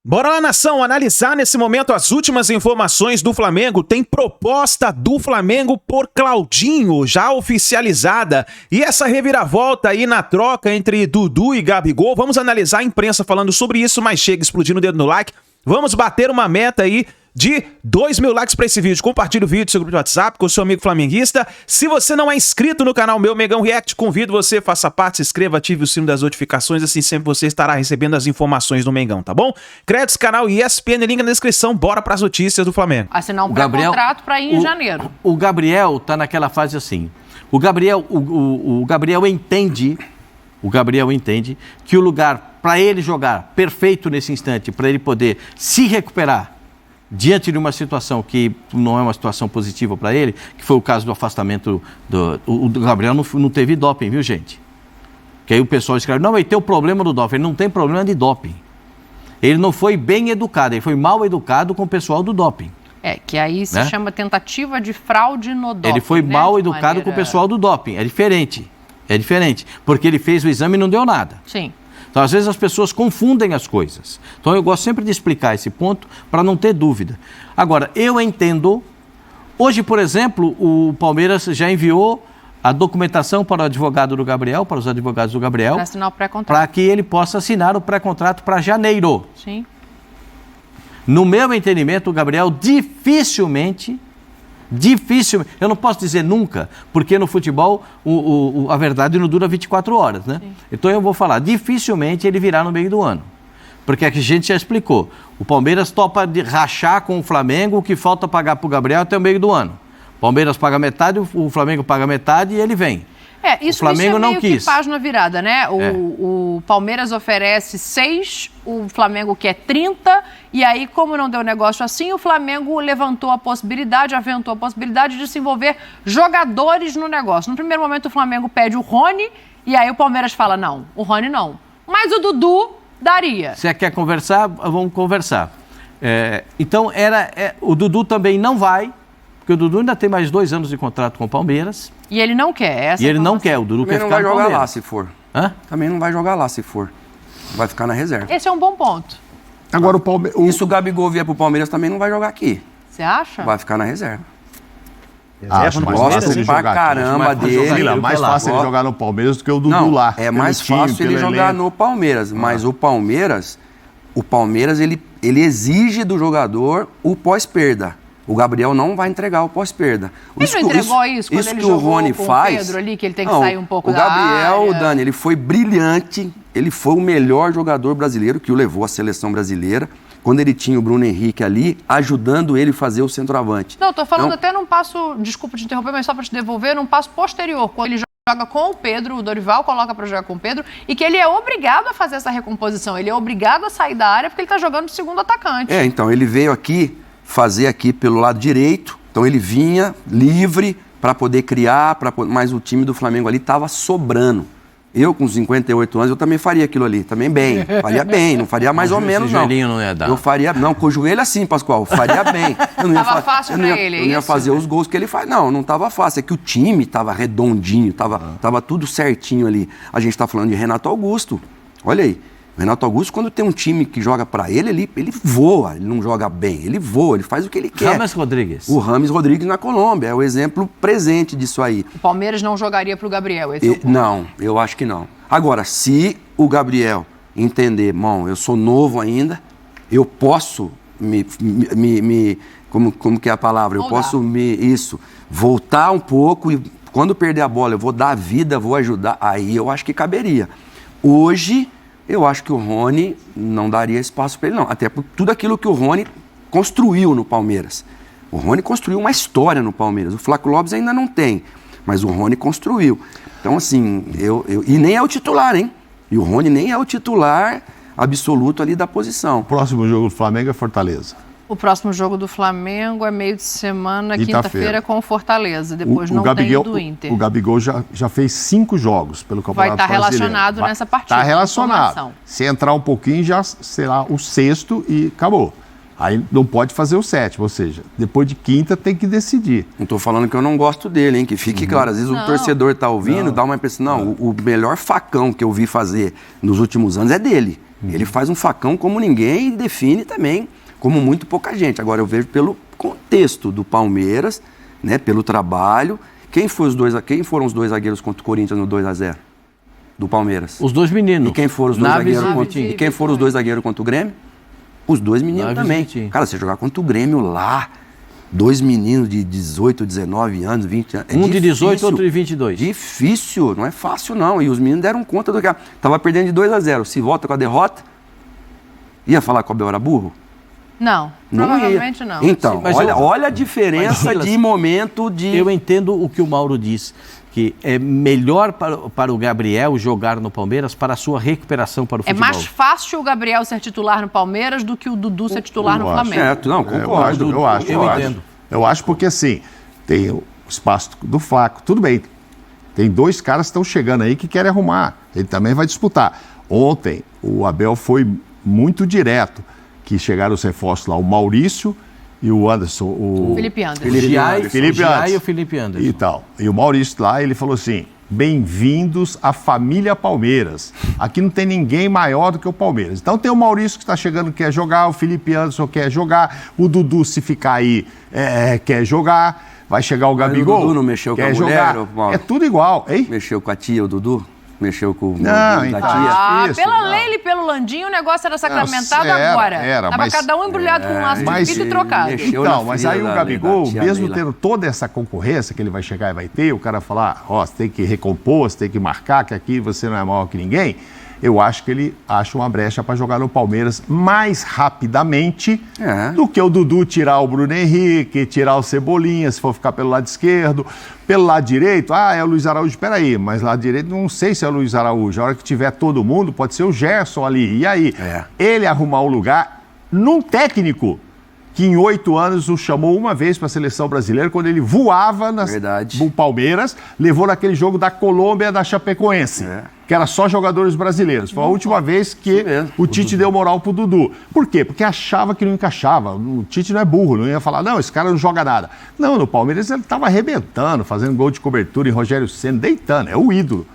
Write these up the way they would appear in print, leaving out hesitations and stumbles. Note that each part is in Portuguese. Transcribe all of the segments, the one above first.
Bora lá, nação, analisar nesse momento as últimas informações do Flamengo. Tem proposta do Flamengo por Claudinho, já oficializada. E essa reviravolta aí na troca entre Dudu e Gabigol. Vamos analisar a imprensa falando sobre isso, mas chega explodindo o dedo no like. Vamos bater uma meta aí de 2.000 likes para esse vídeo. Compartilhe o vídeo no seu grupo de WhatsApp com o seu amigo flamenguista. Se você não é inscrito no canal meu, Mengão React, convido você, faça parte, se inscreva, ative o sino das notificações, assim sempre você estará recebendo as informações do Mengão, tá bom? Créditos, canal ESPN, link na descrição, bora para as notícias do Flamengo. Assinar um pré-contrato para ir em janeiro. O Gabriel tá naquela fase assim. O Gabriel entende que o lugar para ele jogar perfeito nesse instante, para ele poder se recuperar diante de uma situação que não é uma situação positiva para ele, que foi o caso do afastamento o Gabriel não teve doping, viu, gente? Que aí o pessoal escreve, não, ele tem o problema do doping. Ele não tem problema de doping. Ele não foi bem educado, ele foi mal educado com o pessoal do doping. É, que aí se chama tentativa de fraude no doping. Ele foi mal educado com o pessoal do doping. É diferente, porque ele fez o exame e não deu nada. Sim. Então, às vezes, as pessoas confundem as coisas. Então, eu gosto sempre de explicar esse ponto para não ter dúvida. Agora, eu entendo... Hoje, por exemplo, o Palmeiras já enviou a documentação para o advogado do Gabriel, para os advogados do Gabriel... Para assinar o pré-contrato. Para que ele possa assinar o pré-contrato para janeiro. Sim. No meu entendimento, o Gabriel dificilmente, eu não posso dizer nunca, porque no futebol a verdade não dura 24 horas, né? Sim. Então eu vou falar, dificilmente ele virá no meio do ano. Porque a gente já explicou, o Palmeiras topa de rachar com o Flamengo o que falta pagar para o Gabriel até o meio do ano. O Palmeiras paga metade, o Flamengo paga metade e ele vem. Isso, o Flamengo isso é não meio quis. Que página virada, né? O Palmeiras oferece 6, o Flamengo quer 30, e aí, como não deu negócio assim, o Flamengo aventou a possibilidade de se envolver jogadores no negócio. No primeiro momento, o Flamengo pede o Rony, e aí o Palmeiras fala, não, o Rony não. Mas o Dudu daria. Você quer conversar? Vamos conversar. Então, o Dudu também não vai, porque o Dudu ainda tem mais 2 anos de contrato com o Palmeiras. E ele não quer. E ele não quer, o Dudu quer ficar no Palmeiras. Também não vai jogar lá se for. Hã? Também não vai jogar lá se for. Vai ficar na reserva. Esse é um bom ponto. Agora o Palmeiras... E se o Gabigol vier pro Palmeiras, também não vai jogar aqui. Você acha? Vai ficar na reserva. Acho mais Gosto fácil ele pra jogar caramba aqui. dele. É mais fácil ele jogar no Palmeiras do que o Dudu lá. É mais fácil ele jogar no Palmeiras. Mas o Palmeiras, ele exige do jogador o pós-perda. O Gabriel não vai entregar o pós-perda. Ele não entregou isso quando ele jogou com o Pedro ali, que ele tem que sair um pouco da área? O Gabriel, Dani, ele foi brilhante, ele foi o melhor jogador brasileiro que o levou à seleção brasileira, quando ele tinha o Bruno Henrique ali, ajudando ele a fazer o centroavante. Não, tô falando até num passo, desculpa te interromper, mas só para te devolver, num passo posterior, quando ele joga com o Pedro, o Dorival coloca para jogar com o Pedro, e que ele é obrigado a fazer essa recomposição, ele é obrigado a sair da área porque ele tá jogando de segundo atacante. Então ele veio aqui fazer aqui pelo lado direito, então ele vinha livre para poder criar, mas o time do Flamengo ali estava sobrando. Eu, com 58 anos, eu também faria aquilo ali, também bem, faria bem, não faria mais ou menos, não. Não ia dar. Eu faria, não, com o joelho assim, Pascoal, faria bem. Eu não tava fácil pra ele, eu não ia fazer os gols que ele faz, não tava fácil, é que o time tava redondinho, tava tudo certinho ali. A gente tá falando de Renato Augusto, olha aí. O Renato Augusto, quando tem um time que joga pra ele voa, ele não joga bem, ele voa, ele faz o que ele quer. James Rodrigues. O James Rodrigues na Colômbia, é o exemplo presente disso aí. O Palmeiras não jogaria pro Gabriel, Não, eu acho que não. Agora, se o Gabriel entender, eu sou novo ainda, eu posso como que é a palavra? Eu posso voltar um pouco e quando perder a bola eu vou dar a vida, vou ajudar, aí eu acho que caberia. Hoje, eu acho que o Rony não daria espaço para ele, não. Até por tudo aquilo que o Rony construiu no Palmeiras. O Rony construiu uma história no Palmeiras. O Flaco Lopes ainda não tem, mas o Rony construiu. Então, assim, e nem é o titular, hein? E o Rony nem é o titular absoluto ali da posição. O próximo jogo do Flamengo é Fortaleza. O próximo jogo do Flamengo é meio de semana, quinta-feira com o Fortaleza. Depois não tem o do Inter. O Gabigol já fez 5 jogos pelo Campeonato Brasileiro. Vai estar relacionado nessa partida. Está relacionado. Se entrar um pouquinho, já será o 6º e acabou. Aí não pode fazer o 7º, ou seja, depois de quinta tem que decidir. Não estou falando que eu não gosto dele, hein? Que fique claro. Às vezes o torcedor está ouvindo, dá uma impressão, o melhor facão que eu vi fazer nos últimos anos é dele. Ele faz um facão como ninguém e define também como muito pouca gente. Agora eu vejo pelo contexto do Palmeiras, né, pelo trabalho. Quem foram os dois zagueiros contra o Corinthians no 2-0 do Palmeiras? Os dois meninos. E quem foram os dois zagueiros contra o Grêmio? Os dois meninos também. Cara, você jogar contra o Grêmio lá, dois meninos de 18, 19 anos, 20 anos. Um de 18, outro de 22. Difícil, não é fácil não. E os meninos deram conta do que tava perdendo de 2-0. Se volta com a derrota, ia falar que o Abel era burro? Não, provavelmente não. Então, olha a diferença de momento de... Eu entendo o que o Mauro diz, que é melhor para o Gabriel jogar no Palmeiras para a sua recuperação para o futebol. É mais fácil o Gabriel ser titular no Palmeiras do que o Dudu ser titular no Flamengo. Concordo. Eu entendo. Eu acho porque, assim, tem o espaço do Flaco, tudo bem. Tem dois caras que estão chegando aí que querem arrumar. Ele também vai disputar. Ontem, o Abel foi muito direto, que chegaram os reforços lá, o Maurício e o Anderson. O Felipe Anderson. Felipe Anderson. E o Felipe Anderson. E tal. E o Maurício lá, ele falou assim, bem-vindos à família Palmeiras. Aqui não tem ninguém maior do que o Palmeiras. Então tem o Maurício que está chegando, quer jogar, o Felipe Anderson quer jogar, o Dudu, se ficar aí, quer jogar, vai chegar o Gabigol, o Dudu não mexeu quer com a mulher, jogar. É tudo igual, hein? Mexeu com a tia, o Dudu? Mexeu com o da tia. Isso, pela Leila e pelo Landinho, o negócio era sacramentado agora. Tava cada um embrulhado com um laço de fita e trocado. Então, mas aí o Gabigol, mesmo tendo toda essa concorrência que ele vai chegar e vai ter, o cara falar, você tem que recompor, você tem que marcar, que aqui você não é maior que ninguém, eu acho que ele acha uma brecha para jogar no Palmeiras mais rapidamente do que o Dudu tirar o Bruno Henrique, tirar o Cebolinha, se for ficar pelo lado esquerdo. Pelo lado direito, é o Luiz Araújo, peraí, mas lado direito não sei se é o Luiz Araújo. A hora que tiver todo mundo, pode ser o Gerson ali. E aí, ele arrumar o lugar num técnico que em 8 anos o chamou uma vez para a seleção brasileira, quando ele voava no Palmeiras, levou naquele jogo da Colômbia, da Chapecoense, que era só jogadores brasileiros. Foi a última vez que o Tite deu moral pro Dudu. Por quê? Porque achava que não encaixava. O Tite não é burro, não ia falar, não, esse cara não joga nada. Não, no Palmeiras ele estava arrebentando, fazendo gol de cobertura em Rogério Ceni, deitando, é o ídolo.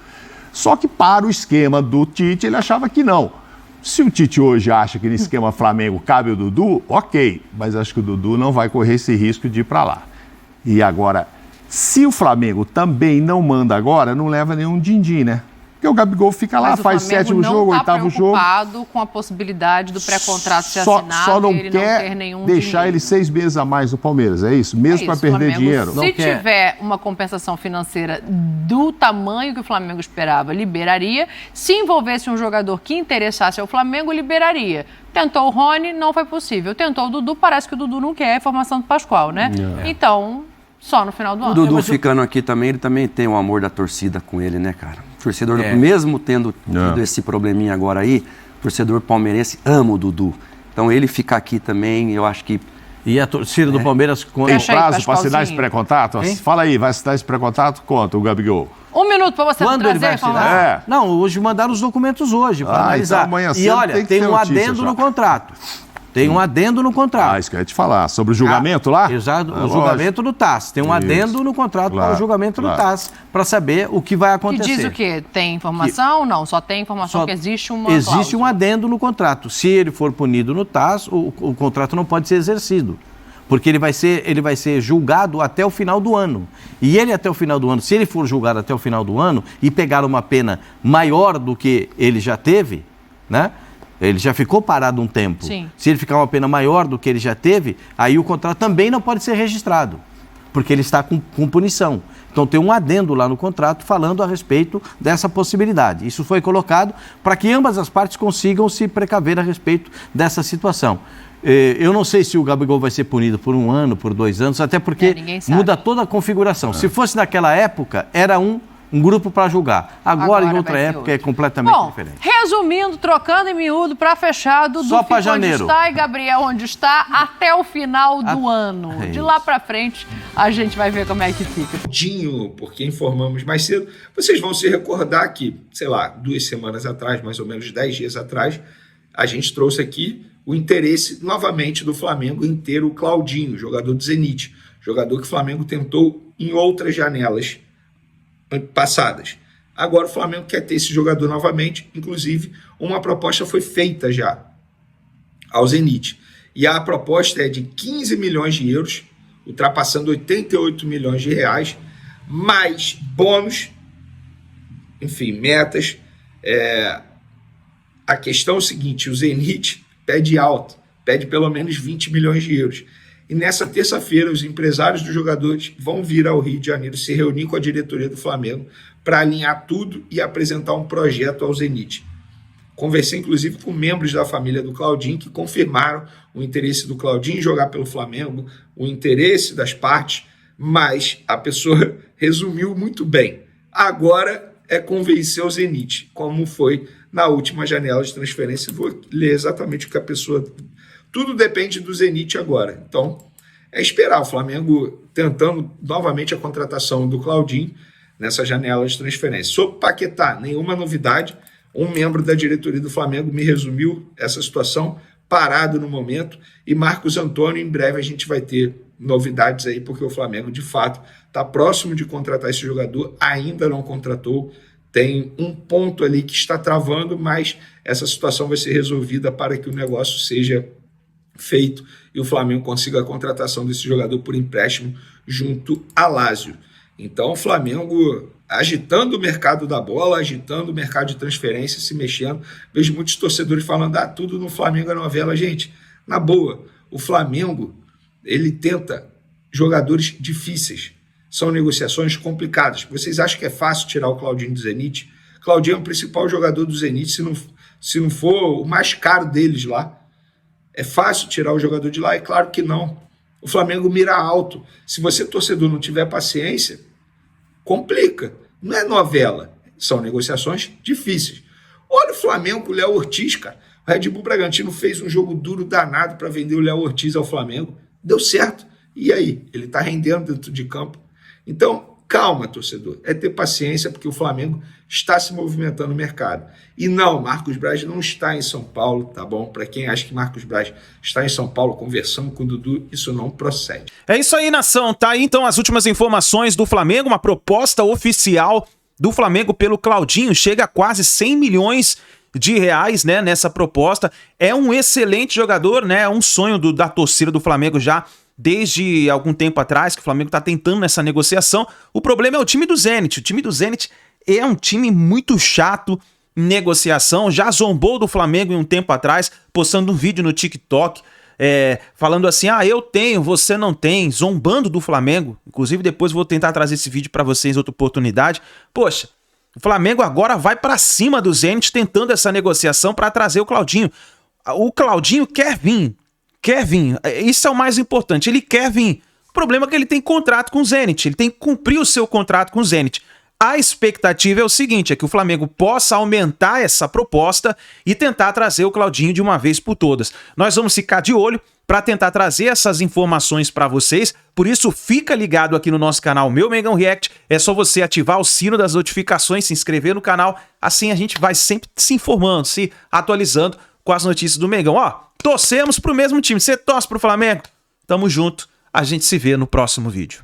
Só que para o esquema do Tite, ele achava que não. Se o Tite hoje acha que no esquema Flamengo cabe o Dudu, ok, mas acho que o Dudu não vai correr esse risco de ir para lá. E agora, se o Flamengo também não manda agora, não leva nenhum din-din, né? Porque o Gabigol fica lá, faz 7º jogo, 8º jogo. Mas o Flamengo não está preocupado com a possibilidade do pré-contrato ser assinado só não e ele quer não ter nenhum deixar ele 6 meses a mais no Palmeiras, é isso? Mesmo para perder dinheiro. Se tiver uma compensação financeira do tamanho que o Flamengo esperava, liberaria. Se envolvesse um jogador que interessasse ao Flamengo, liberaria. Tentou o Rony, não foi possível. Tentou o Dudu, parece que o Dudu não quer a formação do Pascoal, né? Então, só no final do ano. O Dudu ficando aqui também, ele também tem o amor da torcida com ele, né, cara? O torcedor, mesmo tendo tido esse probleminha agora aí, o torcedor palmeirense ama o Dudu. Então ele ficar aqui também, eu acho que... E a torcida do Palmeiras... Tem prazo para assinar esse pré-contrato? Fala aí, vai assinar esse pré-contrato? Conta, o Gabigol. 1 minuto para você trazer. Quando ele vai assinar? Não, hoje mandaram os documentos hoje para analisar. Então amanhã e olha, tem um adendo no contrato. Tem um adendo no contrato. Isso que eu ia te falar. Sobre o julgamento lá? Exato, o julgamento do TAS. Tem um adendo no contrato para o julgamento do TAS, para saber o que vai acontecer. Que diz o quê? Tem informação? Não, só tem informação que existe uma Existe um adendo no contrato. Se ele for punido no TAS, o contrato não pode ser exercido. Porque ele vai ser julgado até o final do ano. E ele até o final do ano, se ele for julgado até o final do ano e pegar uma pena maior do que ele já teve, né? Ele já ficou parado um tempo. Sim. Se ele ficar uma pena maior do que ele já teve, aí o contrato também não pode ser registrado, porque ele está com punição. Então tem um adendo lá no contrato falando a respeito dessa possibilidade. Isso foi colocado para que ambas as partes consigam se precaver a respeito dessa situação. Eu não sei se o Gabigol vai ser punido por 1 ano, por 2 anos, até porque muda toda a configuração. Se fosse naquela época, era um grupo para julgar. Agora em outra época, é completamente diferente. Resumindo, trocando em miúdo, para fechar, Dudu só para onde janeiro. está e Gabriel onde está até o final do ano. De lá para frente, a gente vai ver como é que fica. Porque informamos mais cedo, vocês vão se recordar que, sei lá, 2 semanas atrás, mais ou menos 10 dias atrás, a gente trouxe aqui o interesse novamente do Flamengo em ter o Claudinho, jogador do Zenit, jogador que o Flamengo tentou em outras janelas passadas. Agora o Flamengo quer ter esse jogador novamente, inclusive uma proposta foi feita já ao Zenit. E a proposta é de 15 milhões de euros, ultrapassando 88 milhões de reais, mais bônus, enfim, metas. A questão é o seguinte, o Zenit pede alto, pede pelo menos 20 milhões de euros. E nessa terça-feira, os empresários dos jogadores vão vir ao Rio de Janeiro se reunir com a diretoria do Flamengo para alinhar tudo e apresentar um projeto ao Zenit. Conversei, inclusive, com membros da família do Claudinho que confirmaram o interesse do Claudinho em jogar pelo Flamengo, o interesse das partes, mas a pessoa resumiu muito bem. Agora é convencer o Zenit, como foi na última janela de transferência. Vou ler exatamente o que a pessoa... Tudo depende do Zenit agora. Então, é esperar o Flamengo tentando novamente a contratação do Claudinho nessa janela de transferência. Sobre Paquetá, nenhuma novidade. Um membro da diretoria do Flamengo me resumiu essa situação, parado no momento. E Marcos Antônio, em breve a gente vai ter novidades aí, porque o Flamengo, de fato, está próximo de contratar esse jogador, ainda não contratou. Tem um ponto ali que está travando, mas essa situação vai ser resolvida para que o negócio seja feito e o Flamengo consiga a contratação desse jogador por empréstimo junto a Lazio. Então o Flamengo agitando o mercado da bola, agitando o mercado de transferência, se mexendo. Vejo muitos torcedores falando, tudo no Flamengo é novela. Gente, na boa, o Flamengo, ele tenta jogadores difíceis. São negociações complicadas. Vocês acham que é fácil tirar o Claudinho do Zenit? Claudinho é o principal jogador do Zenit, se não for o mais caro deles lá. É fácil tirar o jogador de lá? É claro que não. O Flamengo mira alto. Se você, torcedor, não tiver paciência, complica. Não é novela. São negociações difíceis. Olha o Flamengo com o Léo Ortiz, cara. O Red Bull Bragantino fez um jogo duro danado para vender o Léo Ortiz ao Flamengo. Deu certo. E aí? Ele está rendendo dentro de campo. Então, calma, torcedor. É ter paciência, porque o Flamengo está se movimentando no mercado. E não, Marcos Braz não está em São Paulo, tá bom? Para quem acha que Marcos Braz está em São Paulo conversando com o Dudu, isso não procede. É isso aí, nação. Tá aí então as últimas informações do Flamengo, uma proposta oficial do Flamengo pelo Claudinho, chega a quase 100 milhões de reais, né, nessa proposta. É um excelente jogador, né? É um sonho da torcida do Flamengo já desde algum tempo atrás, que o Flamengo está tentando nessa negociação. O problema é o time do Zenit. O time do Zenit é um time muito chato em negociação. Já zombou do Flamengo em um tempo atrás, postando um vídeo no TikTok, falando assim, eu tenho, você não tem, zombando do Flamengo. Inclusive, depois vou tentar trazer esse vídeo para vocês em outra oportunidade. Poxa, o Flamengo agora vai para cima do Zenit, tentando essa negociação para trazer o Claudinho. O Claudinho quer vir. Isso é o mais importante, ele quer vir. O problema é que ele tem contrato com o Zenit, ele tem que cumprir o seu contrato com o Zenit. A expectativa é o seguinte, é que o Flamengo possa aumentar essa proposta e tentar trazer o Claudinho de uma vez por todas. Nós vamos ficar de olho para tentar trazer essas informações para vocês, por isso fica ligado aqui no nosso canal Meu Mengão React, é só você ativar o sino das notificações, se inscrever no canal, assim a gente vai sempre se informando, se atualizando com as notícias do Mengão. Torcemos pro mesmo time. Você torce pro Flamengo? Tamo junto. A gente se vê no próximo vídeo.